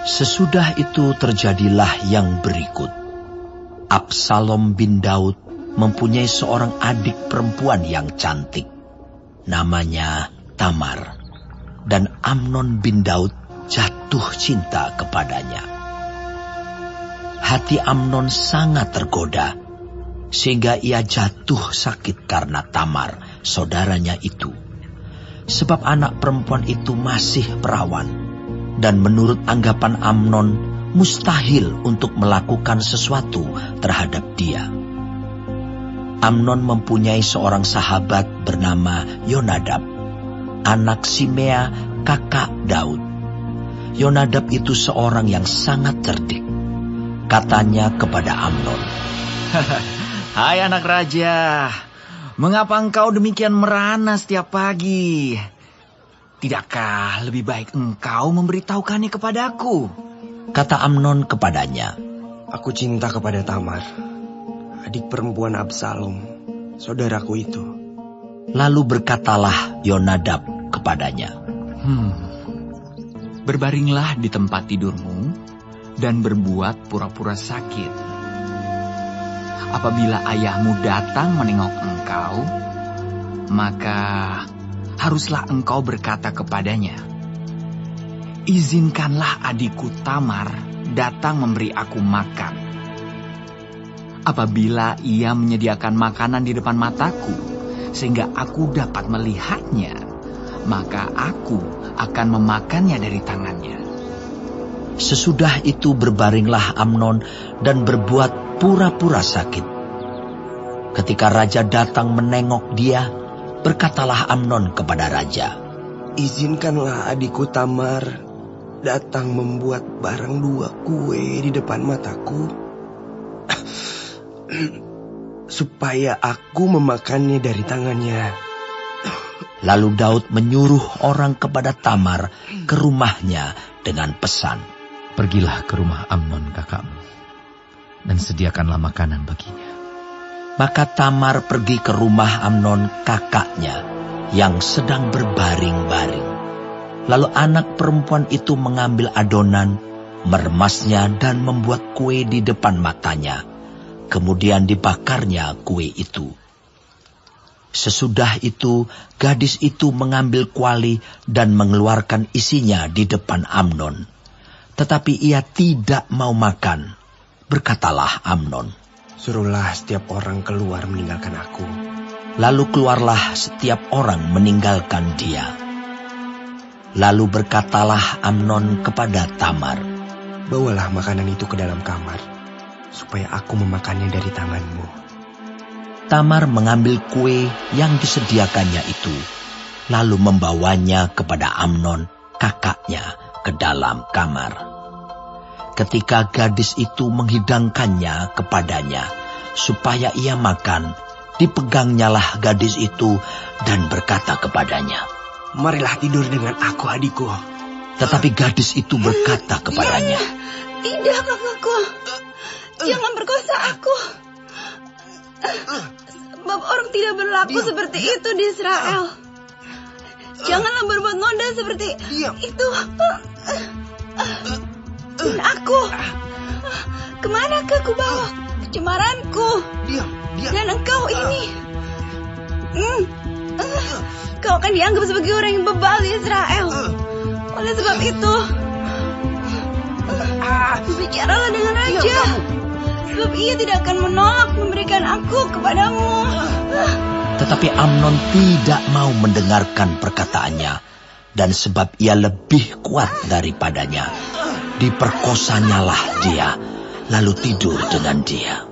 Sesudah itu terjadilah yang berikut. Absalom bin Daud mempunyai seorang adik perempuan yang cantik. Namanya Tamar. Dan Amnon bin Daud jatuh cinta kepadanya. Hati Amnon sangat tergoda, sehingga ia jatuh sakit karena Tamar, saudaranya itu. Sebab anak perempuan itu masih perawan, dan menurut anggapan Amnon, mustahil untuk melakukan sesuatu terhadap dia. Amnon mempunyai seorang sahabat bernama Yonadab, anak Simea, kakak Daud. Yonadab itu seorang yang sangat cerdik. Katanya kepada Amnon, "Hai anak raja, mengapa engkau demikian merana setiap pagi? Tidakkah lebih baik engkau memberitahukannya kepadaku?" Kata Amnon kepadanya, "Aku cinta kepada Tamar, adik perempuan Absalom, saudaraku itu." Lalu berkatalah Yonadab kepadanya, "Berbaringlah di tempat tidurmu dan berbuat pura-pura sakit. Apabila ayahmu datang menengok engkau, maka haruslah engkau berkata kepadanya, 'Izinkanlah adikku Tamar datang memberi aku makan.' Apabila ia menyediakan makanan di depan mataku, sehingga aku dapat melihatnya, maka aku akan memakannya dari tangannya." Sesudah itu berbaringlah Amnon dan berbuat pura-pura sakit. Ketika raja datang menengok dia, berkatalah Amnon kepada raja, "Izinkanlah adikku Tamar datang membuat barang 2 kue di depan mataku, supaya aku memakannya dari tangannya." Lalu Daud menyuruh orang kepada Tamar ke rumahnya dengan pesan, "Pergilah ke rumah Amnon kakakmu, dan sediakanlah makanan baginya." Maka Tamar pergi ke rumah Amnon kakaknya yang sedang berbaring-baring. Lalu anak perempuan itu mengambil adonan, meremasnya dan membuat kue di depan matanya. Kemudian dibakarnya kue itu. Sesudah itu, gadis itu mengambil kuali dan mengeluarkan isinya di depan Amnon. Tetapi ia tidak mau makan. Berkatalah Amnon, "Suruhlah setiap orang keluar meninggalkan aku." Lalu keluarlah setiap orang meninggalkan dia. Lalu berkatalah Amnon kepada Tamar, "Bawalah makanan itu ke dalam kamar, supaya aku memakannya dari tanganmu." Tamar mengambil kue yang disediakannya itu, lalu membawanya kepada Amnon, kakaknya, ke dalam kamar. Ketika gadis itu menghidangkannya kepadanya, supaya ia makan, dipegangnyalah gadis itu dan berkata kepadanya, "Marilah tidur dengan aku, adikku." Tetapi gadis itu berkata kepadanya, "Tidak, kakakku. Jangan perkosa aku. Sebab orang tidak berlaku seperti itu di Israel. Janganlah berbuat noda seperti itu. Dan aku, kemanakah ku bawa kecemaranku? Dan engkau ini, kau akan dianggap sebagai orang yang bebal di Israel. Oleh sebab itu, bicaralah dengan raja, sebab ia tidak akan menolak memberikan aku kepadamu." Tetapi Amnon tidak mau mendengarkan perkataannya, dan sebab ia lebih kuat daripadanya, diperkosanyalah dia, lalu tidur dengan dia.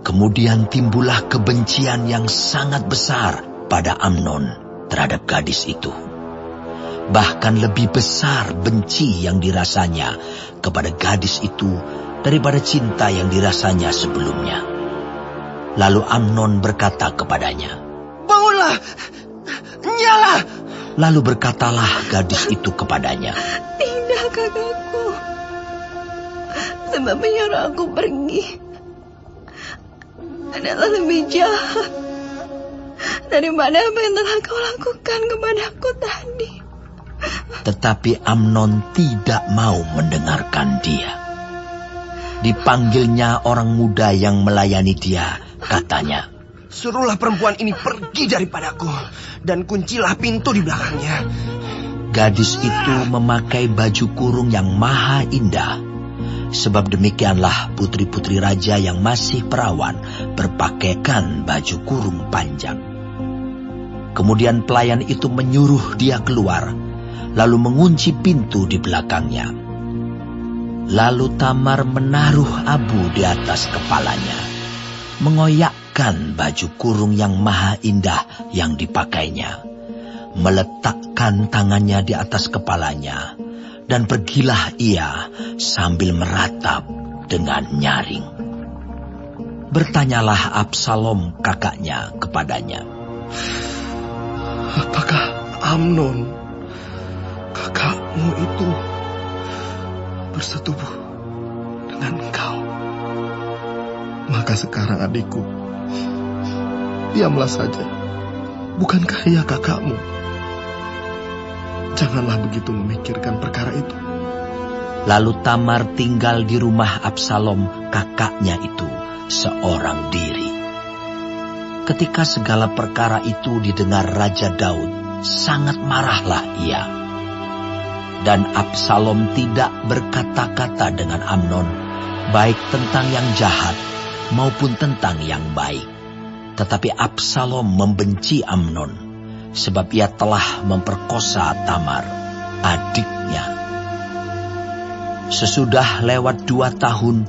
Kemudian timbullah kebencian yang sangat besar pada Amnon terhadap gadis itu. Bahkan lebih besar benci yang dirasanya kepada gadis itu daripada cinta yang dirasanya sebelumnya. Lalu Amnon berkata kepadanya, "Bangunlah, nyala." Lalu berkatalah gadis itu kepadanya, "Tidak, kakakku. Sebab menyuruh aku pergi adalah lebih jahat daripada apa yang telah kau lakukan kepadaku tadi." Tetapi Amnon tidak mau mendengarkan dia. Dipanggilnya orang muda yang melayani dia, katanya, "Suruhlah perempuan ini pergi daripadaku, dan kuncilah pintu di belakangnya." Gadis itu memakai baju kurung yang maha indah. Sebab demikianlah putri-putri raja yang masih perawan berpakaikan baju kurung panjang. Kemudian pelayan itu menyuruh dia keluar, lalu mengunci pintu di belakangnya. Lalu Tamar menaruh abu di atas kepalanya, mengoyakkan baju kurung yang maha indah yang dipakainya, meletakkan tangannya di atas kepalanya, dan pergilah ia sambil meratap dengan nyaring. Bertanyalah Absalom kakaknya kepadanya, "Apakah Amnon, kakakmu itu, bersetubuh dengan engkau?" "Maka sekarang adikku, diamlah saja. Bukankah ia kakakmu? Janganlah begitu memikirkan perkara itu." Lalu Tamar tinggal di rumah Absalom kakaknya itu seorang diri. Ketika segala perkara itu didengar Raja Daud, sangat marahlah ia. Dan Absalom tidak berkata-kata dengan Amnon, baik tentang yang jahat maupun tentang yang baik. Tetapi Absalom membenci Amnon, sebab ia telah memperkosa Tamar, adiknya. Sesudah lewat 2 tahun,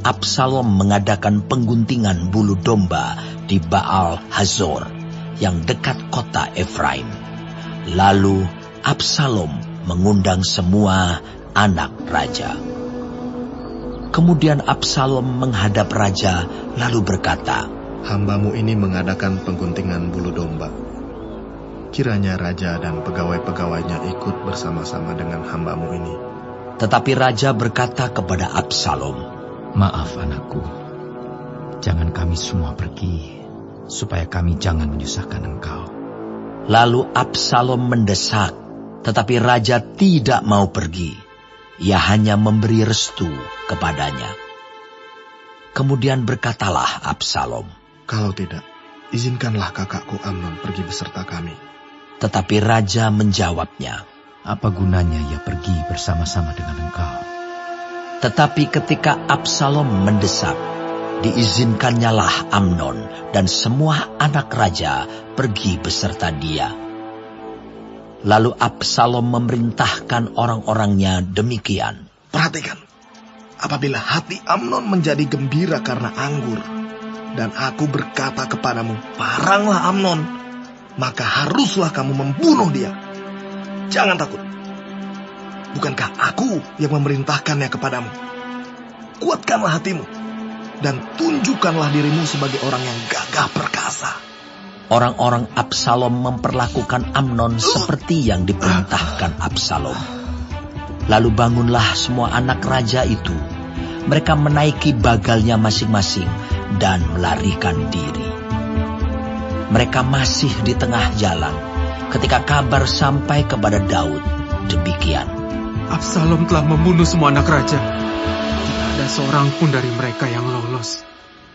Absalom mengadakan pengguntingan bulu domba di Baal Hazor, yang dekat kota Efraim. Lalu Absalom mengundang semua anak raja. Kemudian Absalom menghadap raja, lalu berkata, "Hambamu ini mengadakan pengguntingan bulu domba. Kiranya raja dan pegawai-pegawainya ikut bersama-sama dengan hambamu ini." Tetapi raja berkata kepada Absalom, "Maaf anakku, jangan kami semua pergi, supaya kami jangan menyusahkan engkau." Lalu Absalom mendesak, tetapi raja tidak mau pergi. Ia hanya memberi restu kepadanya. Kemudian berkatalah Absalom, "Kalau tidak, izinkanlah kakakku Amnon pergi beserta kami." Tetapi raja menjawabnya, "Apa gunanya ia pergi bersama-sama dengan engkau?" Tetapi ketika Absalom mendesak, diizinkannyalah Amnon dan semua anak raja pergi beserta dia. Lalu Absalom memerintahkan orang-orangnya demikian, "Perhatikan, apabila hati Amnon menjadi gembira karena anggur, dan aku berkata kepadamu, paranglah Amnon, maka haruslah kamu membunuh dia. Jangan takut. Bukankah aku yang memerintahkannya kepadamu? Kuatkanlah hatimu, dan tunjukkanlah dirimu sebagai orang yang gagah perkasa." Orang-orang Absalom memperlakukan Amnon seperti yang diperintahkan Absalom. Lalu bangunlah semua anak raja itu. Mereka menaiki bagalnya masing-masing dan melarikan diri. Mereka masih di tengah jalan ketika kabar sampai kepada Daud demikian, "Absalom telah membunuh semua anak raja. Tidak ada seorang pun dari mereka yang lolos."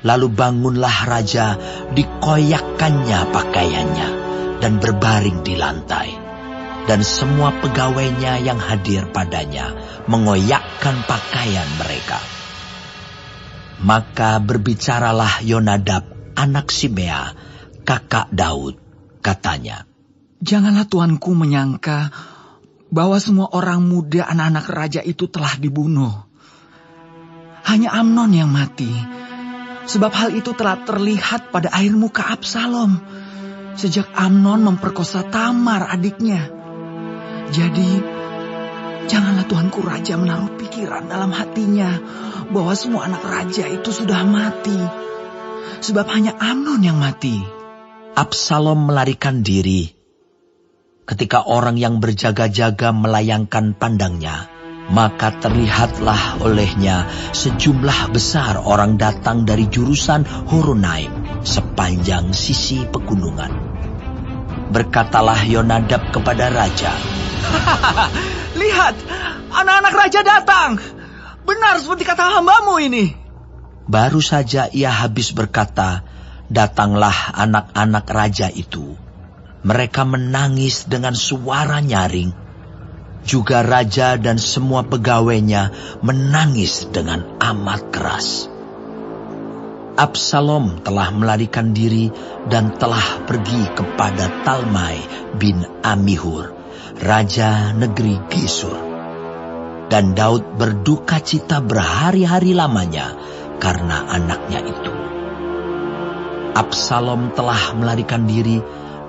Lalu bangunlah raja, dikoyakkannya pakaiannya, dan berbaring di lantai. Dan semua pegawainya yang hadir padanya mengoyakkan pakaian mereka. Maka berbicaralah Yonadab, anak Simea, kakak Daud, katanya, "Janganlah tuanku menyangka bahwa semua orang muda anak-anak raja itu telah dibunuh. Hanya Amnon yang mati. Sebab hal itu telah terlihat pada air muka Absalom sejak Amnon memperkosa Tamar adiknya. Jadi, janganlah tuanku raja menaruh pikiran dalam hatinya bahwa semua anak raja itu sudah mati. Sebab hanya Amnon yang mati." Absalom melarikan diri. Ketika orang yang berjaga-jaga melayangkan pandangnya, maka terlihatlah olehnya sejumlah besar orang datang dari jurusan Horonaim sepanjang sisi pegunungan. Berkatalah Yonadab kepada raja, Lihat, anak-anak raja datang. Benar seperti kata hambamu ini. Baru saja ia habis berkata, datanglah anak-anak raja itu. Mereka menangis dengan suara nyaring. Juga raja dan semua pegawainya menangis dengan amat keras. Absalom telah melarikan diri dan telah pergi kepada Talmai bin Amihur, raja negeri Gesur. Dan Daud berduka cita berhari-hari lamanya karena anaknya itu. Absalom telah melarikan diri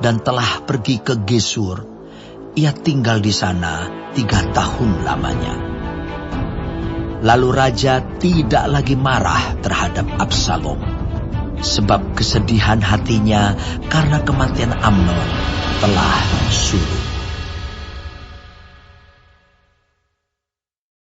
dan telah pergi ke Gesur. Ia tinggal di sana 3 tahun lamanya. Lalu raja tidak lagi marah terhadap Absalom, sebab kesedihan hatinya karena kematian Amnon telah surut.